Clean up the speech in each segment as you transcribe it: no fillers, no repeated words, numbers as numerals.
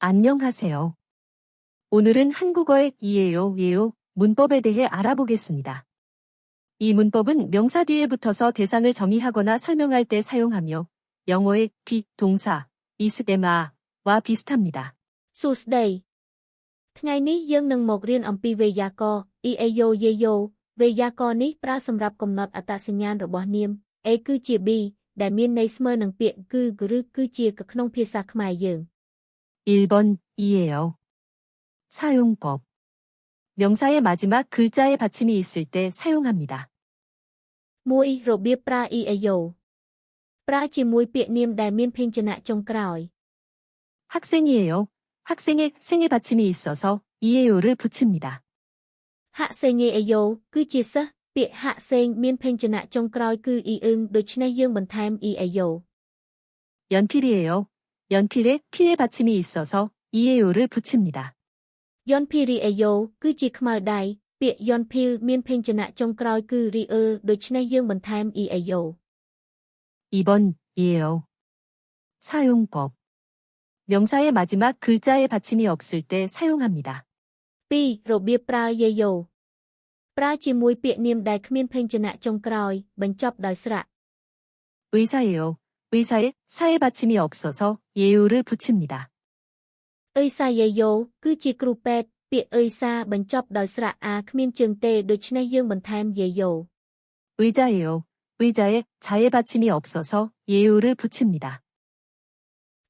안녕하세요. 오늘은 한국어의 예요 문법에 대해 알아보겠습니다. 이 문법은 명사 뒤에 붙어서 대상을 정의하거나 설명할 때 사용하며 영어의 동사, is에마와 비슷합니다. Tuesday ថ្ងៃនេះយើងនឹងមករៀនអំពីវេយ្យាករណ៍ EAYO វេយ្យាករណ៍នេះប្រើសម្រាប់កំណត់អត្តសញ្ញាណរបស់នាម A គឺជា B ដែលមានន័យស្មើនឹងពាក្យគឺឬគឺជាក្នុងភាសាខ្មែរយើង 1번 이에요. 사용법. 명사의 마지막 글자에 받침이 있을 때 사용합니다. 1. របៀបប្រើ EAYO ប្រើជាមួយពាក្យនាមដែលមានភេញ្ជនៈចុងក្រោយ 학생이에요. 학생의 생에 받침이 있어서 이에요를 붙입니다. ហាក់សេង EAYO គឺជាសិស្សពាក្យហាក់សេងមានភេញ្ជនៈចុងក្រោយគឺ e ដូច្នេះយើងបន្ថែម EAYO. 연필이에요. 연필에 필의 받침이 있어서 이에요를 붙입니다. យន្តភី EAYO គឺជាខ្មៅដៃពាក្យយន្តភីមានភេញ្ជនៈចុងក្រោយគឺ ដូច្នេះយើងបន្ថែម EAYO. 2번 이에요. 사용법. 명사의 마지막 글자에 받침이 없을 때 사용합니다. 2. របៀបប្រើ EAYO ប្រើជាមួយពាក្យនាមដែលគ្មានភេញ្ជនៈចុងក្រោយបញ្ចប់ដោយស្រៈ 의사예요. 의사에 사의 받침이 없어서 예요를 붙입니다. អេសា EAYO គឺជាគ្រូពេទ្យពាក្យអេសាបញ្ចប់ដោយស្រៈ អា គ្មានជើងទេដូច្នេះយើងបន្ថែម EAYO. 의자예요. 의자에 자의 받침이 없어서 예요를 붙입니다.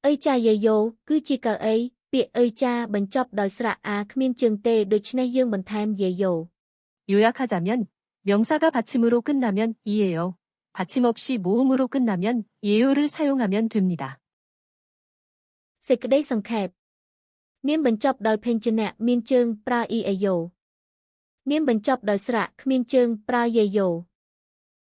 អេចា EAYO គឺជាកៅអីពាក្យអេចាបញ្ចប់ដោយស្រៈ អា គ្មានជើងទេដូច្នេះយើងបន្ថែម EAYO. 요약하자면 명사가 받침으로 끝나면 이에요. 받침 없이 모음으로 끝나면 예요를 사용하면 됩니다. សេចក្តីសង្ខេបនាមបញ្ចប់ដោយភេញ្ជនៈមានជើងប្រើ EAYO នាមបញ្ចប់ដោយស្រៈគ្មានជើងប្រើ EAYO